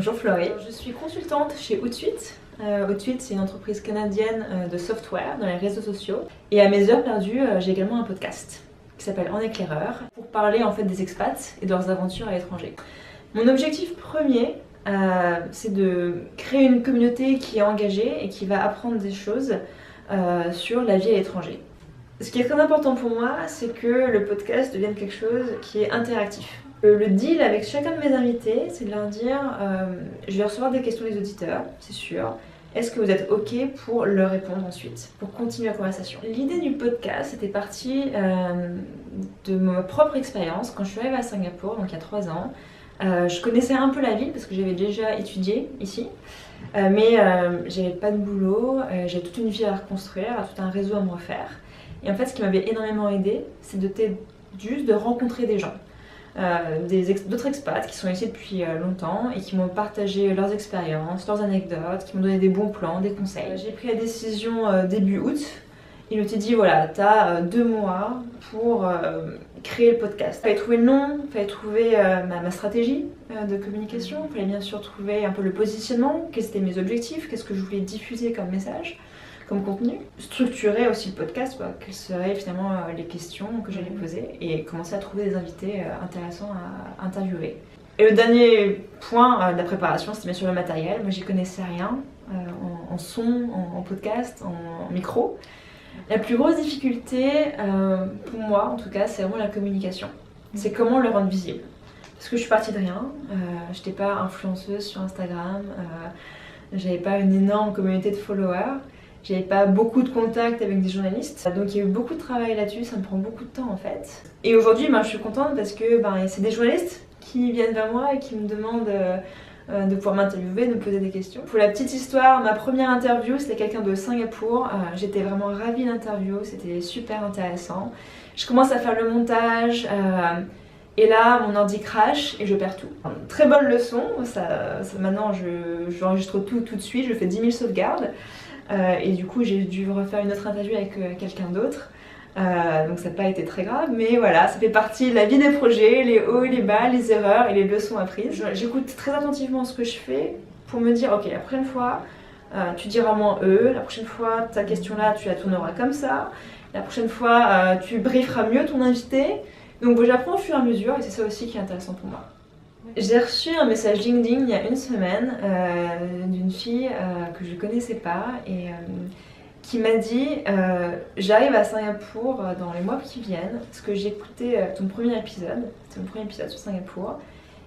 Bonjour Florie, je suis consultante chez Outsuite. Outsuite, c'est une entreprise canadienne de software dans les réseaux sociaux. Et à mes heures perdues, j'ai également un podcast qui s'appelle En éclaireur pour parler en fait des expats et de leurs aventures à l'étranger. Mon objectif premier, c'est de créer une communauté qui est engagée et qui va apprendre des choses sur la vie à l'étranger. Ce qui est très important pour moi, c'est que le podcast devienne quelque chose qui est interactif. Le deal avec chacun de mes invités, c'est de leur dire je vais recevoir des questions des auditeurs, c'est sûr. Est-ce que vous êtes OK pour leur répondre ensuite, pour continuer la conversation? L'idée du podcast était partie de ma propre expérience. Quand je suis arrivée à Singapour, donc il y a 3 ans, je connaissais un peu la ville parce que j'avais déjà étudié ici. Mais j'avais pas de boulot, j'avais toute une vie à reconstruire, tout un réseau à me refaire. Et en fait, ce qui m'avait énormément aidée, c'est juste de rencontrer des gens. D'autres expats qui sont ici depuis longtemps et qui m'ont partagé leurs expériences, leurs anecdotes, qui m'ont donné des bons plans, des conseils. J'ai pris la décision début août. Il m'était dit voilà, t'as 2 mois pour créer le podcast. Il fallait trouver le nom, il fallait trouver ma stratégie de communication, il fallait bien sûr trouver un peu le positionnement, quels étaient mes objectifs, qu'est-ce que je voulais diffuser comme message, comme contenu, structurer aussi le podcast, quelles seraient finalement les questions que j'allais poser et commencer à trouver des invités intéressants à interviewer. Et le dernier point de la préparation, c'était bien sûr le matériel. Moi, j'y connaissais rien en son, en podcast, en micro. La plus grosse difficulté, pour moi en tout cas, c'est vraiment la communication. C'est comment le rendre visible. Parce que je suis partie de rien, je n'étais pas influenceuse sur Instagram, j'avais pas une énorme communauté de followers. J'avais pas beaucoup de contacts avec des journalistes, donc il y a eu beaucoup de travail là-dessus, ça me prend beaucoup de temps en fait. Et aujourd'hui, je suis contente parce que c'est des journalistes qui viennent vers moi et qui me demandent de pouvoir m'interviewer, de me poser des questions. Pour la petite histoire, ma première interview, c'était quelqu'un de Singapour. J'étais vraiment ravie de l'interview, c'était super intéressant. Je commence à faire le montage. Et là, mon ordi crash et je perds tout. Très bonne leçon, maintenant j'enregistre tout de suite, je fais 10 000 sauvegardes. Et du coup, j'ai dû refaire une autre interview avec quelqu'un d'autre. Donc ça n'a pas été très grave, mais voilà, ça fait partie de la vie des projets, les hauts et les bas, les erreurs et les leçons apprises. J'écoute très attentivement ce que je fais pour me dire, ok, la prochaine fois, tu diras moins la prochaine fois, ta question là, tu la tourneras comme ça, la prochaine fois, tu brieferas mieux ton invité. Donc j'apprends au fur et à mesure et c'est ça aussi qui est intéressant pour moi. J'ai reçu un message LinkedIn il y a 1 semaine d'une fille que je ne connaissais pas et qui m'a dit j'arrive à Singapour dans les mois qui viennent parce que j'ai écouté ton premier épisode, c'était mon premier épisode sur Singapour,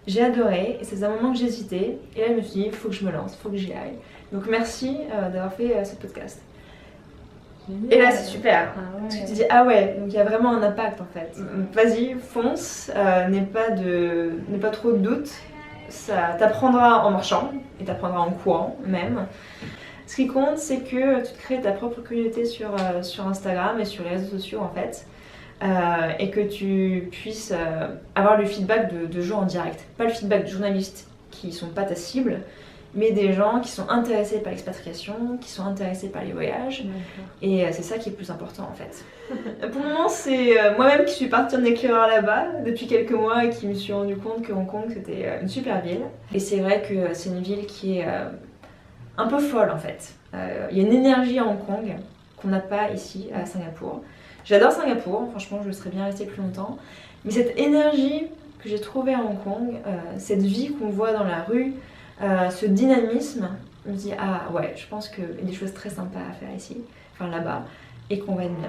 j'ai adoré et c'est un moment que j'hésitais et là je me suis dit il faut que je me lance, il faut que j'y aille. Donc merci d'avoir fait ce podcast. Et là c'est super, parce que tu te dis ah ouais, donc il y a vraiment un impact en fait. Vas-y, fonce, n'aie pas trop de doute, ça t'apprendra en marchant et t'apprendra en courant même. Ce qui compte c'est que tu te crées ta propre communauté sur Instagram et sur les réseaux sociaux en fait. Et que tu puisses avoir le feedback de gens en direct, pas le feedback de journalistes qui sont pas ta cible, mais des gens qui sont intéressés par l'expatriation, qui sont intéressés par les voyages. Et c'est ça qui est le plus important en fait. Pour le moment, c'est moi-même qui suis partie en éclaireur là-bas depuis quelques mois et qui me suis rendu compte que Hong Kong c'était une super ville. Et c'est vrai que c'est une ville qui est un peu folle en fait. Il y a une énergie à Hong Kong qu'on n'a pas ici à Singapour. J'adore Singapour, franchement je serais bien restée plus longtemps. Mais cette énergie que j'ai trouvée à Hong Kong, cette vie qu'on voit dans la rue, ce dynamisme, je me dis ah ouais, je pense qu'il y a des choses très sympas à faire ici, enfin là-bas, et qu'on va être bien.